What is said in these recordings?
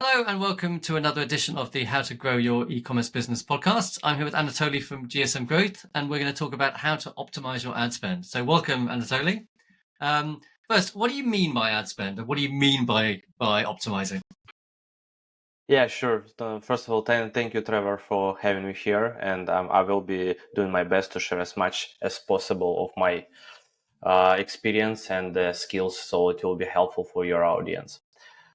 Hello and welcome to another edition of the How to Grow Your E-commerce Business podcast. I'm here with Anatoly from GSM Growth, and we're going to talk about how to optimize your ad spend. So welcome, Anatoly. First, what do you mean by ad spend, and what do you mean by optimizing? Yeah, sure. First of all, thank you, Trevor, for having me here, and I will be doing my best to share as much as possible of my experience and skills, so it will be helpful for your audience.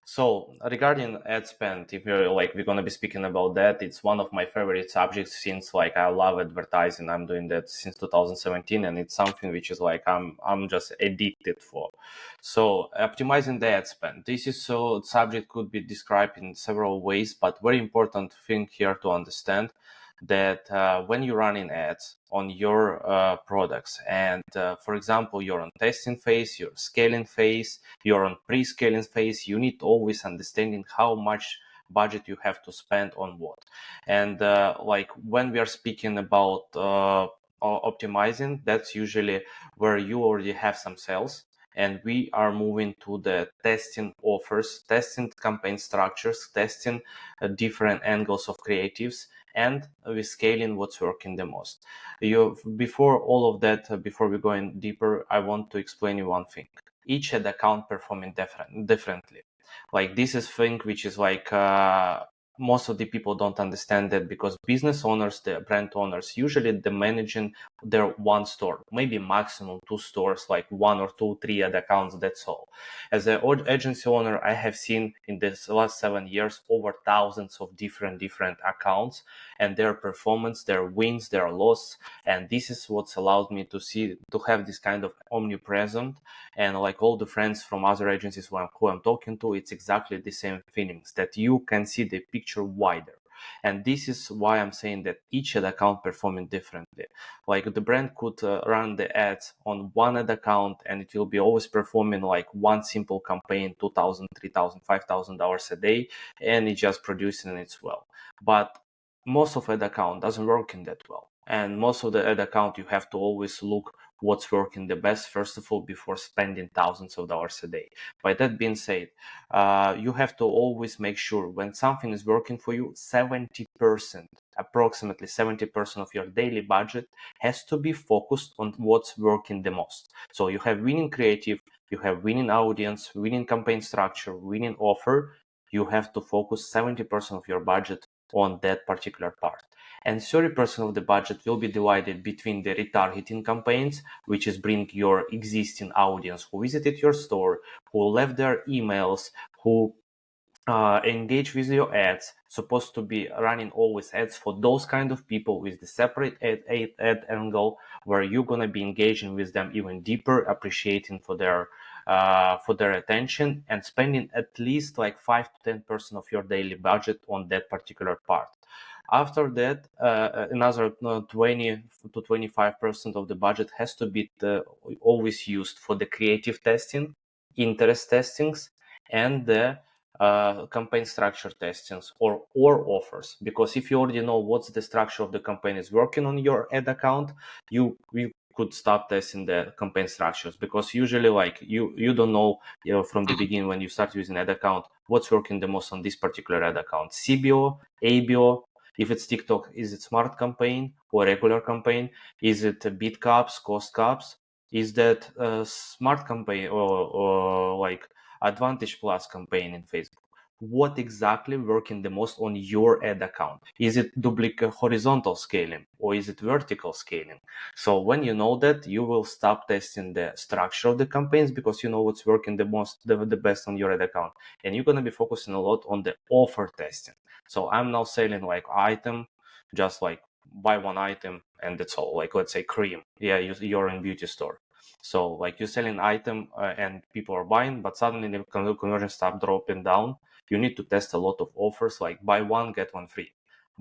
So regarding ad spend, if we're gonna be speaking about that, it's one of my favorite subjects since I love advertising. I'm doing that since 2017, and it's something which is I'm just addicted for. So optimizing the ad spend. This is so subject could be described in several ways, but very important thing here to understand that when you're running ads on your products and for example you're on testing phase, you're scaling phase, you're on pre-scaling phase, you need always understanding how much budget you have to spend on what. And when we are speaking about optimizing, that's usually where you already have some sales and we are moving to the testing offers, testing campaign structures, testing different angles of creatives, and we're scaling what's working the most. Before all of that, before we go in deeper, I want to explain you one thing. Each ad account performing differently. Like this is thing which is most of the people don't understand that, because business owners, the brand owners, usually they're managing their one store, maybe maximum two stores, like one or two, three ad accounts, that's all. As an agency owner, I have seen in this last 7 years over thousands of different accounts and their performance, their wins, their loss. And this is what's allowed me to have this kind of omnipresent, and like all the friends from other agencies who I'm talking to, it's exactly the same feelings, that you can see the picture wider. And this is why I'm saying that each ad account performing differently. Like the brand could run the ads on one ad account and it will be always performing like one simple campaign, 2,000, 3,000, 5,000 hours a day, and it's just producing it well. But most of ad account doesn't work in that well. And most of the ad account, you have to always look what's working the best, first of all, before spending thousands of dollars a day. By that being said, you have to always make sure when something is working for you, 70%, approximately 70% of your daily budget has to be focused on what's working the most. So you have winning creative, you have winning audience, winning campaign structure, winning offer. You have to focus 70% of your budget on that particular part. And 30% of the budget will be divided between the retargeting campaigns, which is bring your existing audience who visited your store, who left their emails, who engage with your ads, supposed to be running always ads for those kind of people with the separate ad angle, where you're going to be engaging with them even deeper, appreciating for their attention, and spending at least like 5 to 10% of your daily budget on that particular part. After that, another 20 to 25% of the budget has to be always used for the creative testing, interest testings, and the campaign structure testings or offers. Because if you already know what's the structure of the campaign is working on your ad account, you could start testing the campaign structures, because usually you don't know, from the beginning when you start using ad account what's working the most on this particular ad account. CBO, ABO, if it's TikTok, is it smart campaign or regular campaign? Is it bid caps, cost caps? Is that smart campaign or like Advantage Plus campaign in Facebook? What exactly working the most on your ad account? Is it duplicate horizontal scaling or is it vertical scaling? So when you know that, you will stop testing the structure of the campaigns, because you know what's working the most, the best on your ad account, and you're going to be focusing a lot on the offer testing. So I'm now selling like item, just like buy one item and that's all. Like let's say cream. Yeah, you're in beauty store. So like you're selling item and people are buying, but suddenly the conversion start dropping down. You need to test a lot of offers, like buy one, get one free,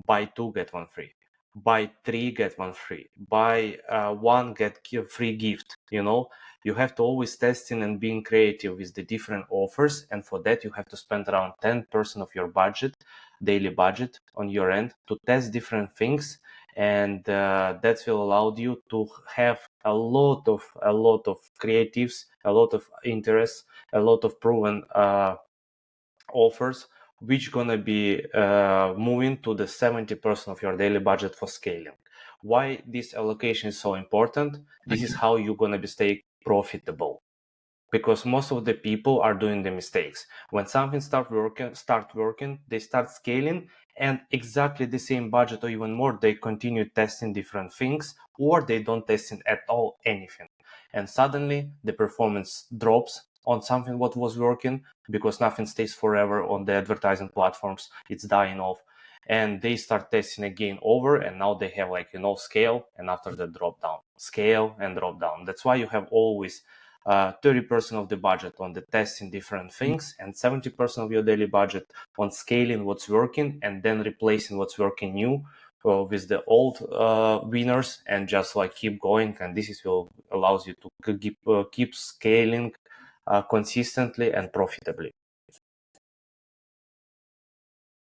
buy two, get one free, buy three, get one free, buy one, get free gift. You have to always testing and being creative with the different offers. And for that, you have to spend around 10% of your budget, daily budget on your end, to test different things. And that will allow you to have a lot of creatives, a lot of interests, a lot of proven offers which gonna be moving to the 70% of your daily budget for scaling. Why this allocation is so important? This is how you're gonna be stay profitable, because most of the people are doing the mistakes. When something start working, they start scaling, and exactly the same budget or even more, they continue testing different things, or they don't testing at all anything, and suddenly the performance drops on something what was working, because nothing stays forever on the advertising platforms. It's dying off, and they start testing again over, and now they have scale, and after the drop down, scale and drop down. That's why you have always 30% of the budget on the testing different things, and 70% of your daily budget on scaling what's working, and then replacing what's working new with the old winners, and just keep going. And this will allows you to keep scaling consistently and profitably.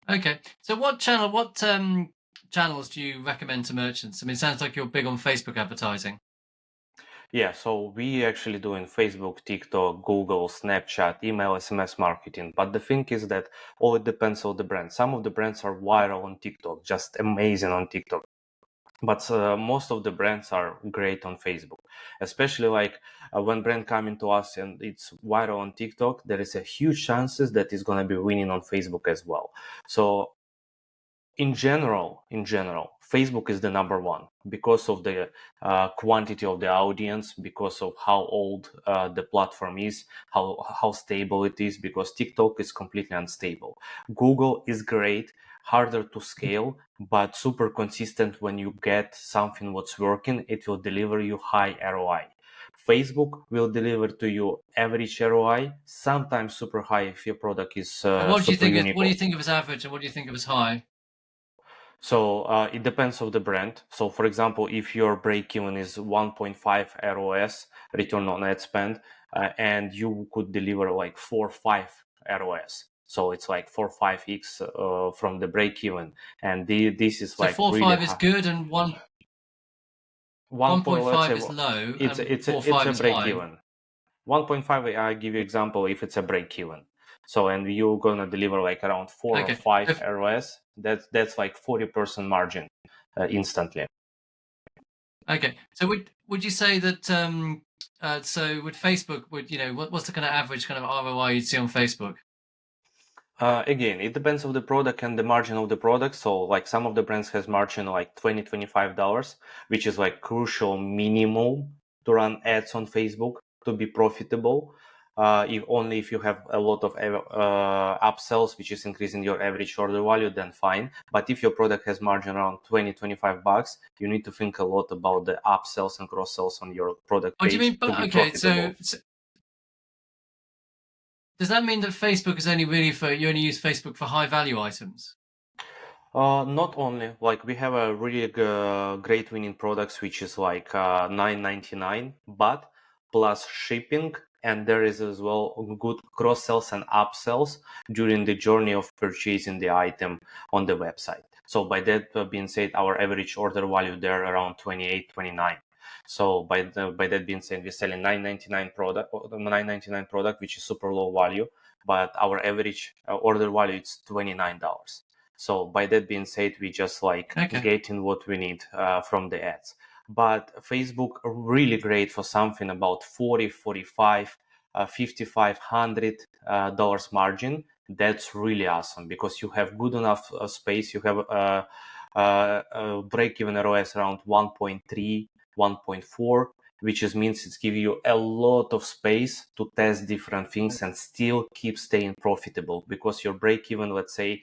Okay, so what channels do you recommend to merchants? I mean, it sounds like you're big on Facebook advertising. Yeah, so we actually doing Facebook, TikTok, Google, Snapchat, email, SMS marketing. But the thing is that all it depends on the brand. Some of the brands are viral on TikTok, just amazing on TikTok. But most of the brands are great on Facebook, especially when brand coming to us and it's viral on TikTok, there is a huge chances that it's going to be winning on Facebook as well. So in general, Facebook is the number one, because of the quantity of the audience, because of how old the platform is, how stable it is, because TikTok is completely unstable. Google is great, harder to scale, but super consistent. When you get something what's working, it will deliver you high ROI. Facebook will deliver to you average ROI, sometimes super high if your product is So what do you super think? unique. What do you think of as average, and what do you think of as high? So it depends on the brand. So for example, if your break even is 1.5 ROS, return on ad spend, and you could deliver 4-5 ROS. So it's 4-5x from the break even, and this is So four or really five is high. good, and one One one point, point let's say five is low, it's and it's four or it's five a is break high. even. 1.5, I give you example if it's a break even. So and you're gonna deliver around 4 or Okay. 5 ROS. That's 40% margin instantly. Okay. So would you say that so with Facebook, what's the kind of average kind of ROI you'd see on Facebook? Again, it depends on the product and the margin of the product. So some of the brands has margin $20-$25, which is crucial minimum to run ads on Facebook to be profitable. If you have a lot of upsells, which is increasing your average order value, then fine. But if your product has margin around $20-$25, you need to think a lot about the upsells and cross sells on your product Oh, do you page mean? to But be okay. profitable. So does that mean that Facebook is only really for you only use Facebook for high value items? Not only, we have a really great winning products, which is $9.99, but plus shipping, and there is as well good cross sells and upsells during the journey of purchasing the item on the website. So by that being said, our average order value there around 28, 29. So by that being said, we're selling $9.99 product, which is super low value, but our average order value is $29. So by that being said, we just Okay. getting what we need from the ads. But Facebook really great for something about 40, 45, $5,500 margin. That's really awesome, because you have good enough space. You have break-even ROS around 1.3, 1.4, which means it's giving you a lot of space to test different things and still keep staying profitable, because your break-even, let's say,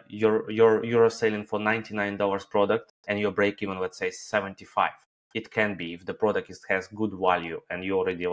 you're selling for $99 product and your break even, let's say, 75. It can be if the product has good value and you already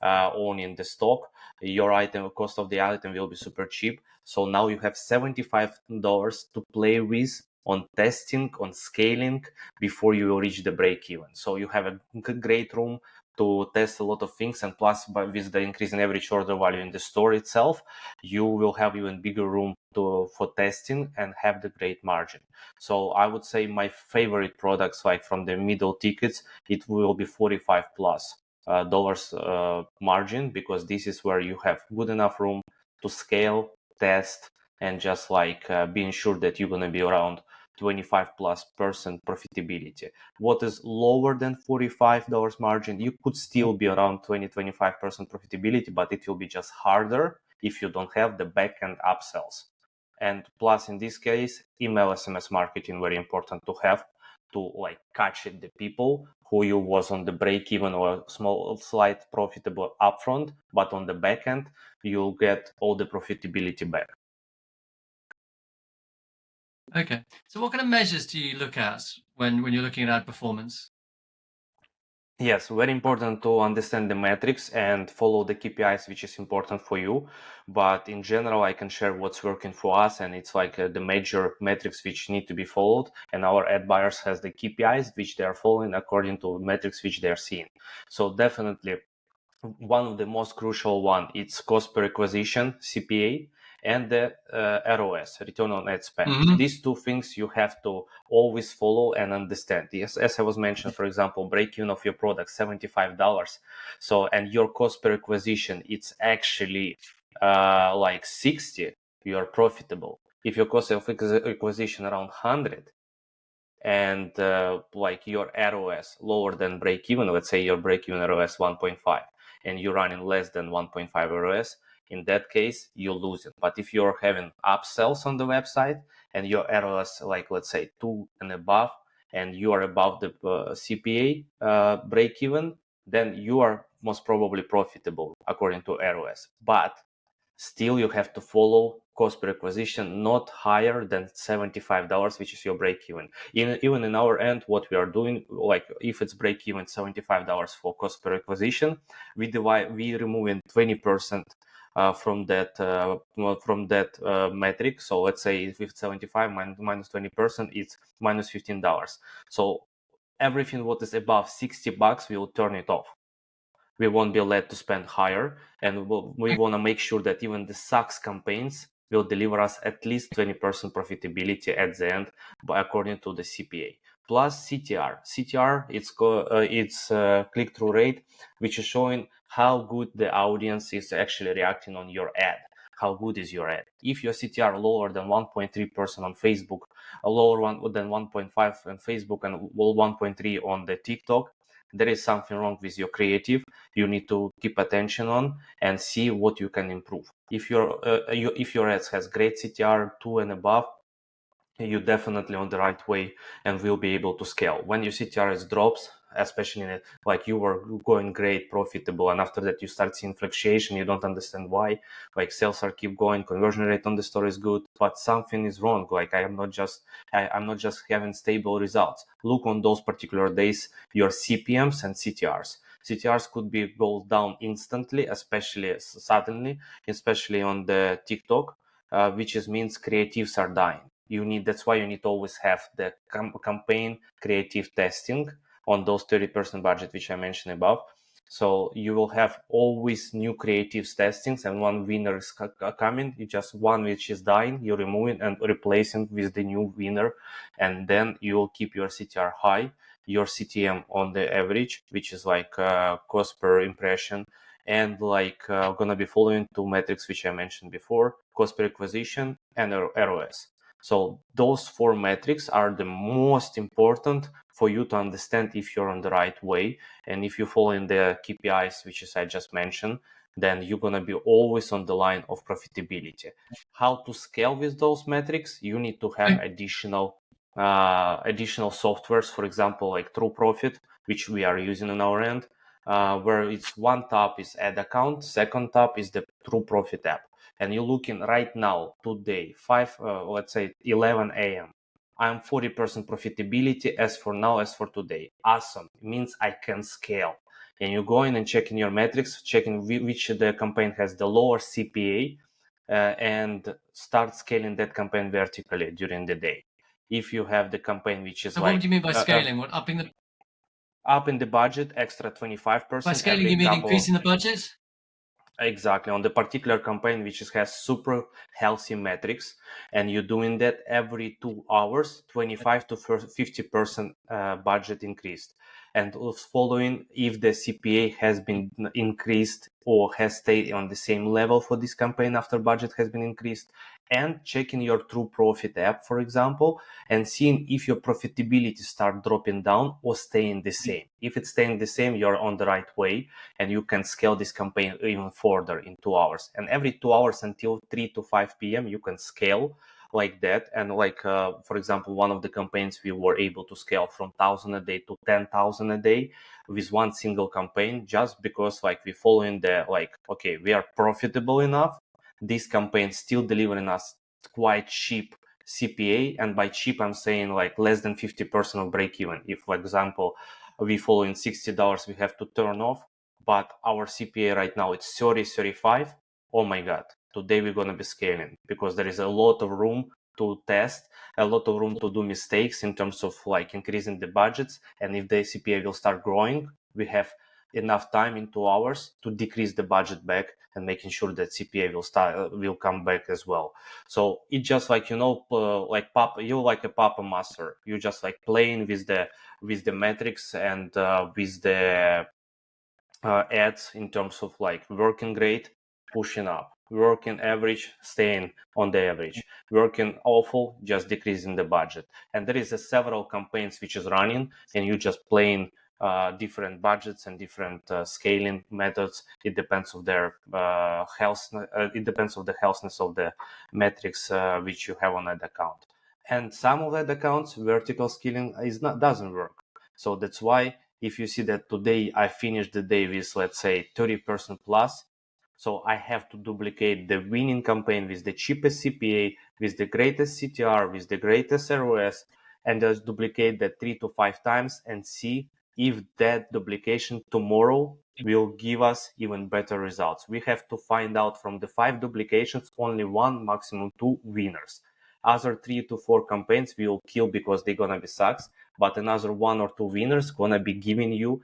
owning the stock, your item cost of the item will be super cheap. So now you have $75 to play with on testing, on scaling, before you reach the break even. So you have a great room to test a lot of things, and plus with the increase in average order value in the store itself, you will have even bigger room for testing and have the great margin. So I would say my favorite products, from the middle tickets, it will be 45 plus dollars margin, because this is where you have good enough room to scale, test, and just like being sure that you're going to be around 25+% profitability. What is lower than $45 margin, you could still be around 20-25% profitability, but it will be just harder if you don't have the back-end upsells. And plus, in this case, email SMS marketing very important to have, to like catch the people who you was on the break even or small slight profitable upfront, but on the back end you'll get all the profitability back. Okay. So what kind of measures do you look at when you're looking at ad performance? Yes, very important to understand the metrics and follow the KPIs, which is important for you. But in general, I can share what's working for us, and it's like the major metrics which need to be followed. And our ad buyers has the KPIs which they are following according to metrics which they are seeing. So definitely, one of the most crucial one, it's cost per acquisition, CPA, and the ROS, return on ad spend. Mm-hmm. These two things you have to always follow and understand. Yes, as I was mentioned, for example, break even of your product, $75. So, and your cost per acquisition, it's actually like 60, you are profitable. If your cost of acquisition around 100, and like your ROS lower than break even, let's say your break even ROS 1.5, and you're running less than 1.5 ROS, in that case you lose it. But if you're having upsells on the website and your ROS, like let's say 2 and above, and you are above the CPA break even, then you are most probably profitable according to ROS. But still you have to follow cost per acquisition not higher than $75, which is your break even. Even in our end, what we are doing, like if it's break even $75 for cost per acquisition, we removing 20% from that metric. So let's say if it's 75 minus 20%, it's minus $15. So everything what is above $60, we will turn it off. We won't be allowed to spend higher, and we want to make sure that even the sucks campaigns will deliver us at least 20% profitability at the end, according to the CPA. Plus CTR. CTR, it's click-through rate, which is showing how good the audience is actually reacting on your ad. How good is your ad? If your CTR lower than 1.3% on Facebook, a lower one than 1.5 on Facebook, and 1.3 on the TikTok, there is something wrong with your creative. You need to keep attention on and see what you can improve. If your ads has great CTR 2 and above, you're definitely on the right way and will be able to scale. When your CTRs drops, especially in like you were going great, profitable, and after that you start seeing fluctuation, you don't understand why. Like sales are keep going, conversion rate on the store is good, but something is wrong. Like I'm not just having stable results. Look on those particular days your CPMs and CTRs. CTRs could be go down instantly, especially suddenly, especially on the TikTok, which means creatives are dying. That's why you need to always have the campaign creative testing on those 30% budget which I mentioned above. So you will have always new creatives testings, and one winner is coming. You just one which is dying, you remove it and replacing with the new winner, and then you will keep your CTR high, your CTM on the average, which is like cost per impression, and like gonna be following two metrics which I mentioned before: cost per acquisition and ROS. So those four metrics are the most important for you to understand if you're on the right way. And if you follow in the KPIs, which is I just mentioned, then you're going to be always on the line of profitability. How to scale with those metrics? You need to have additional softwares, for example, like True Profit, which we are using on our end, where it's one tab is ad account, second tab is the True Profit app. And you're looking right now, today, let's say 11 a.m. I'm 40% profitability as for now, as for today. Awesome. It means I can scale. And you go in and checking your metrics, checking which the campaign has the lower CPA, and start scaling that campaign vertically during the day. If you have the campaign which is So what would like you mean by scaling? What upping the up in the budget, extra 25% by scaling? every You mean couple. increasing the budget? Exactly, on the particular campaign which has super healthy metrics, and you're doing that every 2 hours, 25 to 50% budget increased, and following if the CPA has been increased or has stayed on the same level for this campaign after budget has been increased, and checking your True Profit app, for example, and seeing if your profitability start dropping down or staying the same. If it's staying the same, you're on the right way, and you can scale this campaign even further in 2 hours. And every 2 hours until 3 to 5 p.m., you can scale like that. And for example, one of the campaigns, we were able to scale from 1,000 a day to 10,000 a day with one single campaign, just because we following okay, we are profitable enough. This campaign still delivering us quite cheap CPA, and by cheap I'm saying less than 50% of break even. If, for example, we follow in $60 we have to turn off, but our CPA right now it's 30-35. Oh my god, today we're going to be scaling, because there is a lot of room to test, a lot of room to do mistakes in terms of increasing the budgets. And if the CPA will start growing, we have enough time in 2 hours to decrease the budget back and making sure that CPA will come back as well. So it's just you like a Papa Master. You just playing with the metrics and with the ads in terms of working great, pushing up, working average, staying on the average, working awful, just decreasing the budget. And there is several campaigns which is running, and you just playing different budgets and different scaling methods. It depends of their health. It depends of the healthiness of the metrics which you have on that account. And some of that accounts, vertical scaling doesn't work. So that's why if you see that today I finished the day with, let's say, 30% plus, so I have to duplicate the winning campaign with the cheapest CPA, with the greatest CTR, with the greatest ROS, and just duplicate that 3 to 5 times and see if that duplication tomorrow will give us even better results. We have to find out from the 5 duplications, only 1, maximum 2 winners. Other 3 to 4 campaigns we will kill because they're gonna be sucks, but another 1 or 2 winners gonna be giving you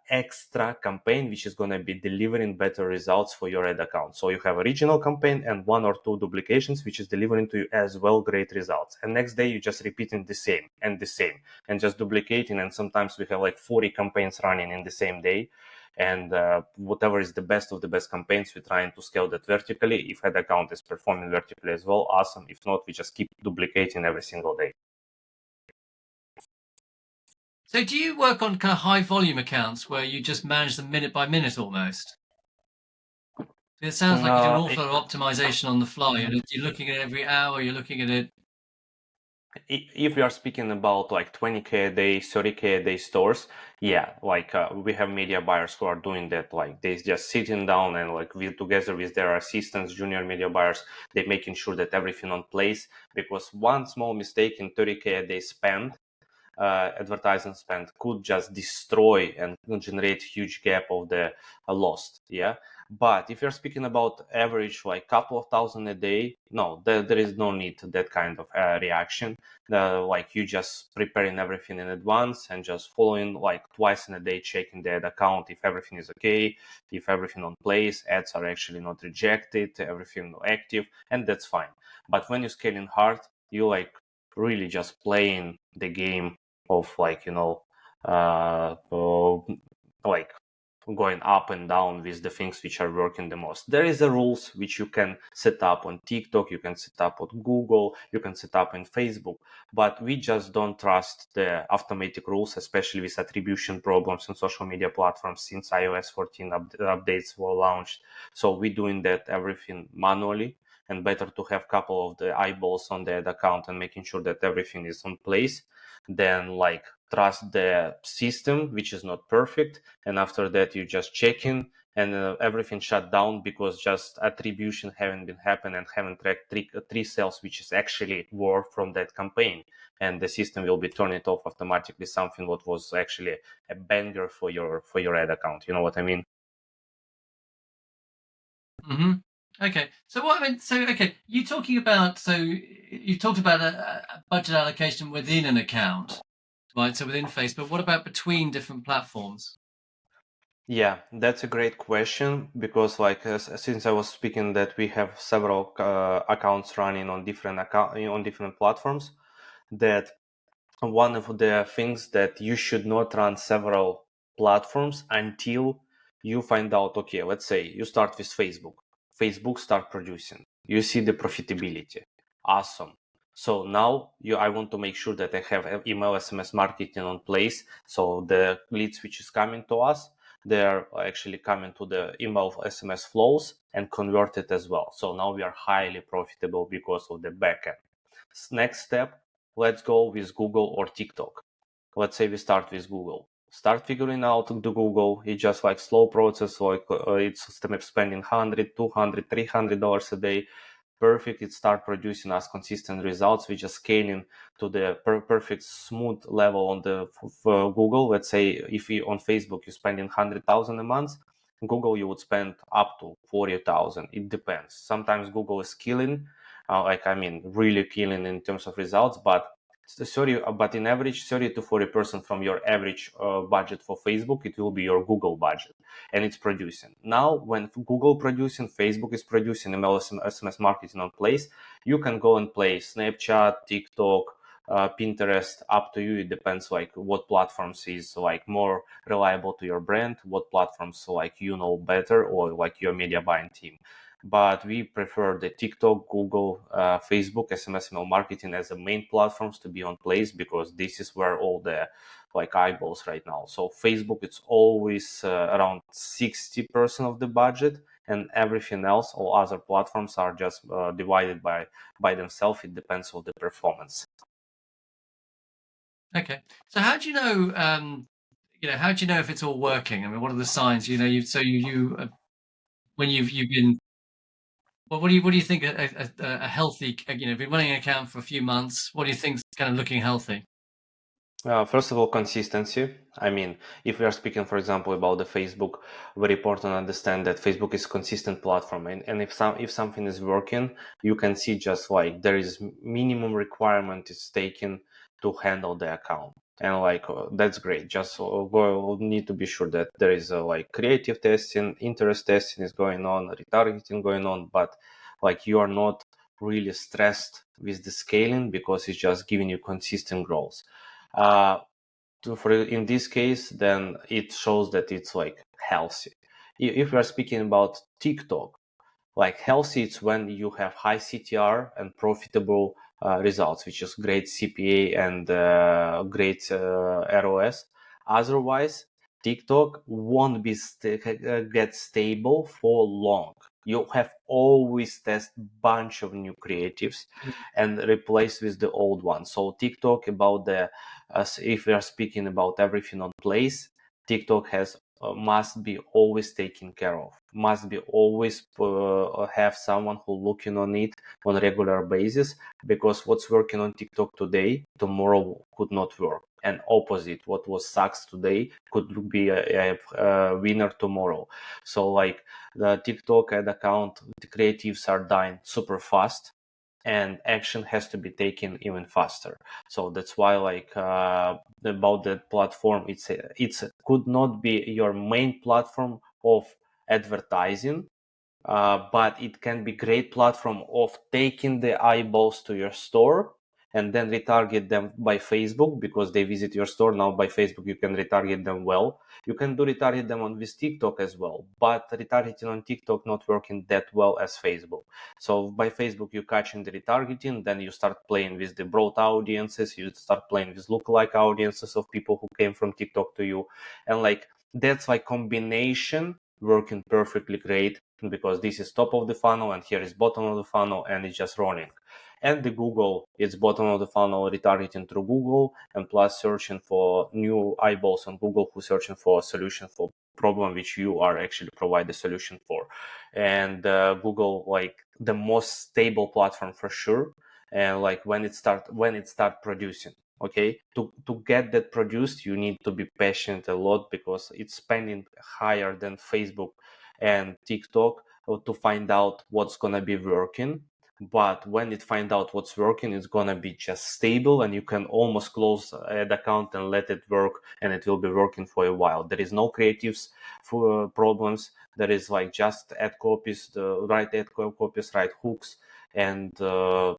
extra campaign which is gonna be delivering better results for your ad account. So you have original campaign and 1 or 2 duplications which is delivering to you as well great results. And next day you just repeating the same and just duplicating. And sometimes we have 40 campaigns running in the same day. And whatever is the best of the best campaigns, we're trying to scale that vertically. If ad account is performing vertically as well, awesome. If not, we just keep duplicating every single day. So do you work on kind of high volume accounts where you just manage them minute by minute almost? It sounds like you do an awful lot of optimization on the fly. You're looking at it every hour, you're looking at it. If we are speaking about 20K a day, 30K a day stores, yeah, we have media buyers who are doing that. They just sitting down and together with their assistants, junior media buyers, they're making sure that everything on place, because one small mistake in 30K a day spend, advertising spend, could just destroy and generate huge gap of the lost. Yeah. But if you're speaking about average couple of thousand a day, no, there is no need to that kind of reaction. You just preparing everything in advance and just following twice in a day, checking the ad account if everything is okay, if everything on place, ads are actually not rejected, everything active, and that's fine. But when you're scaling hard, you really just playing the game of going up and down with the things which are working the most. There is a rules which you can set up on TikTok, you can set up on Google, you can set up in Facebook, but we just don't trust the automatic rules, especially with attribution problems on social media platforms since iOS 14 updates were launched. So we're doing that everything manually, and better to have a couple of the eyeballs on the ad account and making sure that everything is in place than trust the system which is not perfect, and after that you just checking and everything shut down because just attribution haven't been happened and haven't tracked three sales which is actually were from that campaign, and the system will be turning it off automatically, something what was actually a banger for your ad account. You know what I mean? Mm-hmm. Okay. You talking about, you talked about a budget allocation within an account, right? So within Facebook, what about between different platforms? Yeah, that's a great question, because since I was speaking that we have several accounts running on different platforms, that one of the things that you should not run several platforms until you find out, okay, let's say you start with Facebook. Facebook start producing. You see the profitability. Awesome. So now I want to make sure that I have email SMS marketing on place. So the leads which is coming to us, they're actually coming to the email SMS flows and converted as well. So now we are highly profitable because of the backend. Next step, let's go with Google or TikTok. Let's say we start with Google. Start figuring out the Google. It's just like slow process, like it's spending $100, $200, $300 a day. Perfect. It start producing us consistent results. We just scaling to the perfect smooth level on the Google. Let's say if you on Facebook you're spending 100,000 a month, Google you would spend up to 40,000. It depends. Sometimes Google is killing, really killing in terms of results, but in average 30 to 40% from your average budget for Facebook, it will be your Google budget, and it's producing. Now, when Google producing, Facebook is producing email SMS marketing on place, you can go and play Snapchat, TikTok, Pinterest, up to you. It depends like what platforms is like more reliable to your brand, what platforms like better, or like your media buying team. But we prefer the TikTok, Google, Facebook, SMS email marketing as the main platforms to be on place, because this is where all the like eyeballs right now. So Facebook, it's always around 60% of the budget, and everything else, all other platforms are just divided by themselves. It depends on the performance. Okay. So how do you know? How do you know if it's all working? I mean, what are the signs? When you've been. Well, what do you think a healthy? Been running an account for a few months. What do you think is kind of looking healthy? First of all, consistency. I mean, if we are speaking, for example, about the Facebook, very important to understand that Facebook is a consistent platform, and if something is working, you can see just like there is minimum requirement is taken to handle the account, and like that's great. Just we'll need to be sure that there is like creative testing, interest testing is going on, retargeting going on, but like you are not really stressed with the scaling because it's just giving you consistent growth. uh, in this case, then it shows that it's like healthy. If we are speaking about TikTok, like healthy, it's when you have high CTR and profitable results, which is great CPA and great ROS. Otherwise, TikTok won't be get stable for long. You have always test bunch of new creatives and replace with the old one. So TikTok about if we are speaking about everything on place, TikTok has must be always taken care of, must be always have someone who looking on it on a regular basis, because what's working on TikTok today tomorrow could not work, and opposite, what was sucks today could be a winner tomorrow. So like the TikTok ad account, the creatives are dying super fast, and action has to be taken even faster. So that's why like about that platform, it's could not be your main platform of advertising, but it can be great platform of taking the eyeballs to your store and then retarget them by Facebook, because they visit your store. Now by Facebook you can retarget them well. You can do retarget them on with TikTok as well, but retargeting on TikTok not working that well as Facebook. So by Facebook you catching the retargeting, then you start playing with the broad audiences, you start playing with lookalike audiences of people who came from TikTok to you, and like that's like combination working perfectly great, because this is top of the funnel and here is bottom of the funnel, and it's just running. And the Google, it's bottom of the funnel retargeting through Google, and plus searching for new eyeballs on Google who searching for a solution for problem which you are actually provide the solution for. And Google, like the most stable platform for sure. And like when it start producing, okay, to get that produced, you need to be patient a lot, because it's spending higher than Facebook and TikTok to find out what's gonna be working. But when it find out what's working, it's gonna be just stable, and you can almost close ad account and let it work, and it will be working for a while. There is no creatives for problems. There is like just ad copies, the right ad copies, right hooks, and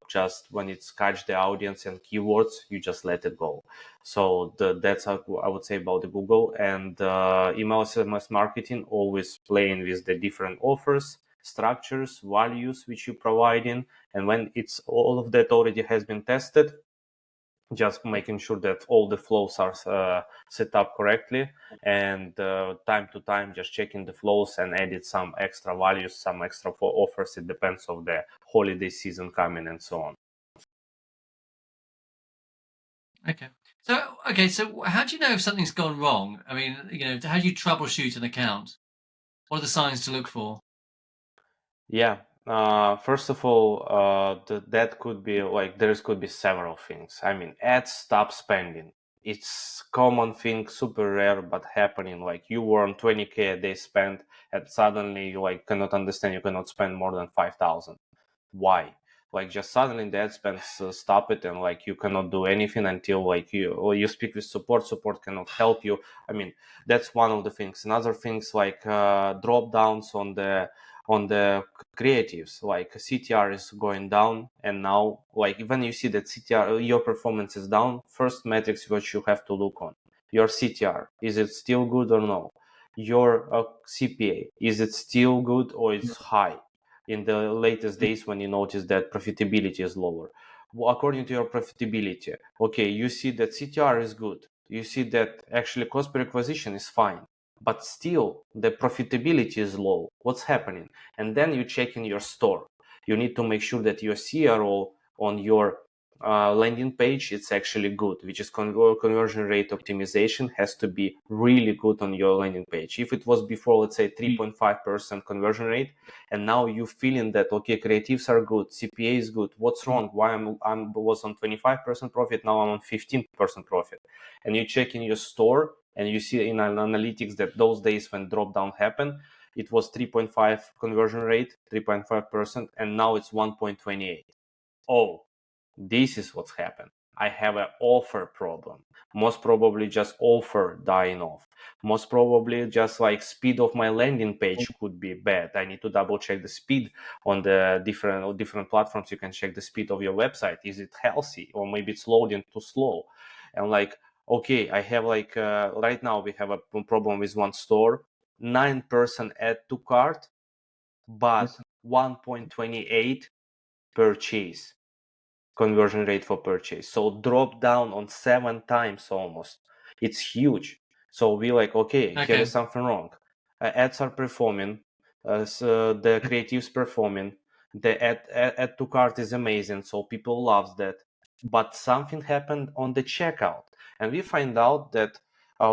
just when it's catch the audience and keywords, you just let it go. So that's how I would say about the Google. And email SMS marketing, always playing with the different offers, structures, values which you provide in, and when it's all of that already has been tested, just making sure that all the flows are set up correctly, and time to time just checking the flows and edit some extra values, some extra offers. It depends on the holiday season coming and so on. So how do you know if something's gone wrong? I mean, how do you troubleshoot an account? What are the signs to look for? Yeah. First of all, that could be like there could be several things. I mean, ads stop spending. It's common thing, super rare, but happening. Like you were on 20K a day spent, and suddenly you like cannot understand. You cannot spend more than 5,000. Why? Like just suddenly the ad spends stop it, and like you cannot do anything until like you speak with support. Support cannot help you. I mean, that's one of the things. Another things like drop downs on the creatives, like CTR is going down, and now like when you see that CTR your performance is down, first metrics what you have to look on: your CTR, is it still good or no? Your CPA, is it still good or it's high in the latest days when you notice that profitability is lower? Well, according to your profitability, okay, you see that CTR is good, you see that actually cost per acquisition is fine, but still the profitability is low. What's happening? And then you check in your store. You need to make sure that your CRO on your landing page, it's actually good, which is conversion rate optimization has to be really good on your landing page. If it was before, let's say 3.5% conversion rate, and now you feeling that, okay, creatives are good, CPA is good, what's wrong? Why I'm was on 25% profit, now I'm on 15% profit. And you check in your store, and you see in analytics that those days when drop down happened, it was 3.5 conversion rate, 3.5%, and now it's 1.28. Oh, this is what's happened. I have an offer problem. Most probably just offer dying off. Most probably just like speed of my landing page could be bad. I need to double check the speed on the different platforms. You can check the speed of your website. Is it healthy, or maybe it's loading too slow? And like, okay, I have like right now we have a problem with one store, 9% add to cart, but 1.28 purchase conversion rate for purchase. So drop down on 7 times almost. It's huge. So we like, okay, here is something wrong. Ads are performing, so the creatives performing, the add to cart is amazing, so people loves that. But something happened on the checkout, and we find out that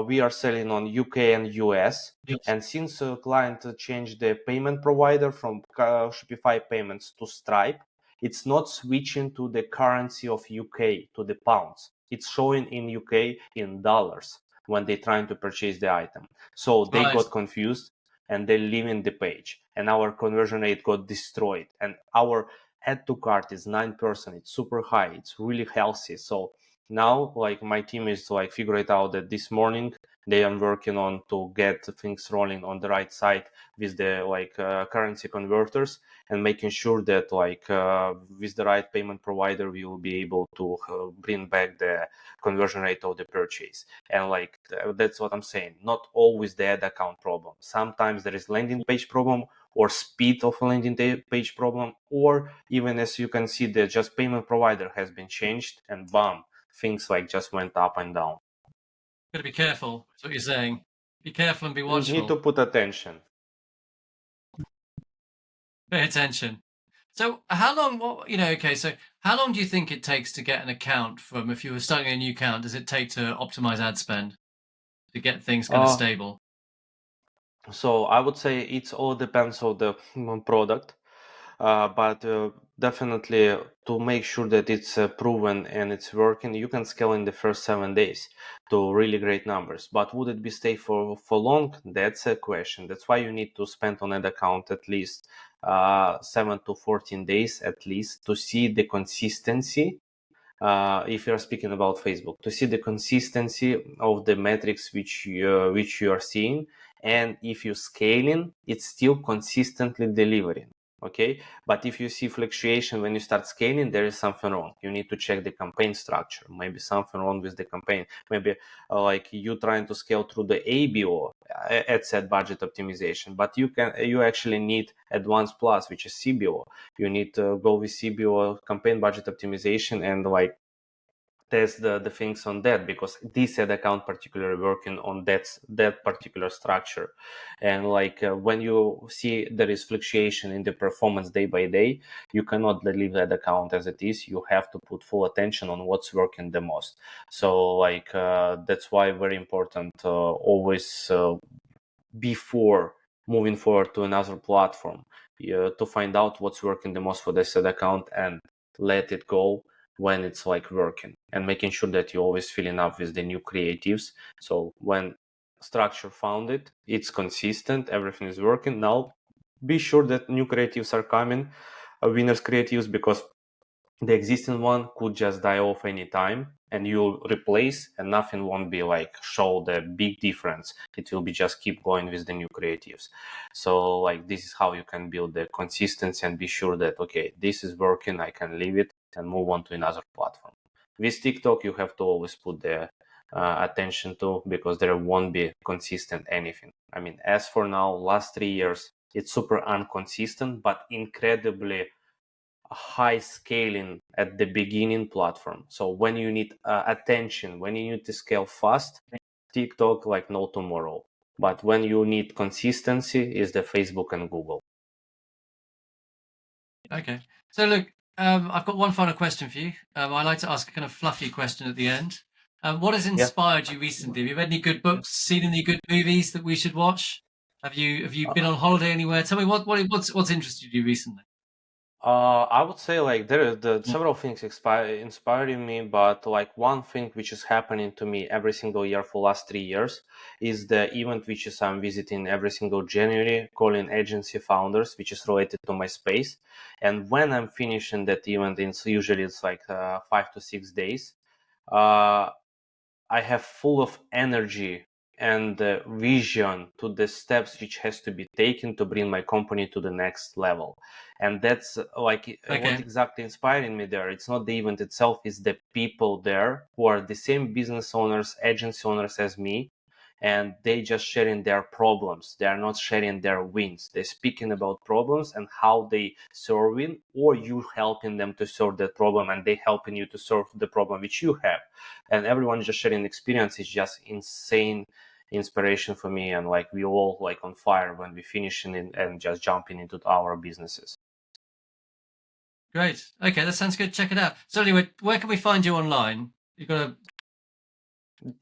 we are selling on UK and US. And since a client changed the payment provider from Shopify payments to Stripe, it's not switching to the currency of UK, to the pounds. It's showing in UK in dollars when they're trying to purchase the item. So they got confused and they're leaving the page, and our conversion rate got destroyed. And our add to cart is 9%. It's super high. It's really healthy. So now like my team is like figure it out that this morning they are working on to get things rolling on the right side with the like currency converters, and making sure that like with the right payment provider we will be able to bring back the conversion rate of the purchase. And like that's what I'm saying, not always the ad account problem. Sometimes there is landing page problem, or speed of landing page problem, or even as you can see the just payment provider has been changed, and bam, things like just went up and down. Got to be careful. That's what you're saying. Be careful and be You watchful. need to put attention. Pay attention. So how long? So how long do you think it takes to get an account from? If you were starting a new account, does it take to optimize ad spend to get things kind of stable? So I would say it all depends on the product. But definitely to make sure that it's proven and it's working, you can scale in the first 7 days to really great numbers. But would it be stay for long? That's a question. That's why you need to spend on an account at least 7 to 14 days at least to see the consistency. If you're speaking about Facebook, to see the consistency of the metrics which you are seeing, and if you're scaling, it's still consistently delivering. Okay, but if you see fluctuation when you start scaling, there is something wrong. You need to check the campaign structure. Maybe something wrong with the campaign. Maybe like you trying to scale through the ABO, ad set budget optimization, but you actually need advanced plus, which is CBO. You need to go with CBO, campaign budget optimization, and like test the things on that, because this ad account particularly working on that particular structure. And like when you see there is fluctuation in the performance day by day, you cannot leave that account as it is. You have to put full attention on what's working the most. So like that's why very important always before moving forward to another platform, to find out what's working the most for this ad account and let it go when it's like working, and making sure that you're always filling up with the new creatives. So when structure found it, it's consistent, everything is working. Now be sure that new creatives are coming, winners creatives, because the existing one could just die off anytime, and you'll replace, and nothing won't be like show the big difference. It will be just keep going with the new creatives. So like this is how you can build the consistency and be sure that okay, this is working, I can leave it and move on to another platform. With TikTok, you have to always put the attention to, because there won't be consistent anything. I mean, as for now, last 3 years, it's super inconsistent, but incredibly high scaling at the beginning platform. So when you need attention, when you need to scale fast, TikTok like no tomorrow. But when you need consistency, is the Facebook and Google. Okay. So look, I've got one final question for you. I like to ask a kind of fluffy question at the end. What has inspired you recently? Have you read any good books, seen any good movies that we should watch? Have you been on holiday anywhere? Tell me what's interested you recently. I would say like there is several things inspiring me, but like one thing which is happening to me every single year for last 3 years is the event which is I'm visiting every single January, calling agency founders, which is related to my space. And when I'm finishing that event, it's like 5 to 6 days. Uh, I have full of energy and vision to the steps which has to be taken to bring my company to the next level. And that's like what exactly inspiring me there. It's not the event itself, it's the people there who are the same business owners, agency owners as me, and they just sharing their problems. They are not sharing their wins. They're speaking about problems and how they solving, or you helping them to solve that problem and they helping you to solve the problem which you have. And everyone just sharing experience is just insane inspiration for me. And like we all like on fire when we finishing and just jumping into our businesses. Great. Okay, that sounds good. Check it out. So anyway, where can we find you online? You've got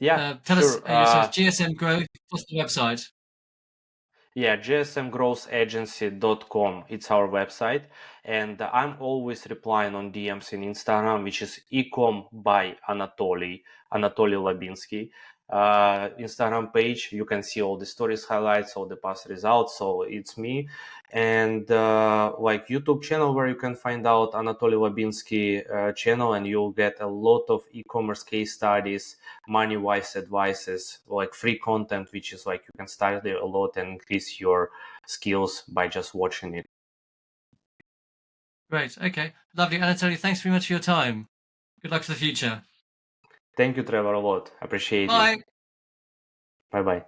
to tell us. So it's GSM Growth. What's the website? Yeah, gsmgrowthagency.com. It's our website. And I'm always replying on DMs in Instagram, which is ecom by Anatoly Labinsky. Instagram page, you can see all the stories, highlights, all the past results. So it's me. And like YouTube channel where you can find out Anatoly Labinsky channel, and you'll get a lot of e-commerce case studies, money-wise advices, like free content, which is like you can study a lot and increase your skills by just watching it. Great. Okay. Lovely. Anatoly, thanks very much for your time. Good luck for the future. Thank you, Trevor, a lot. Appreciate Bye. you. Bye-bye.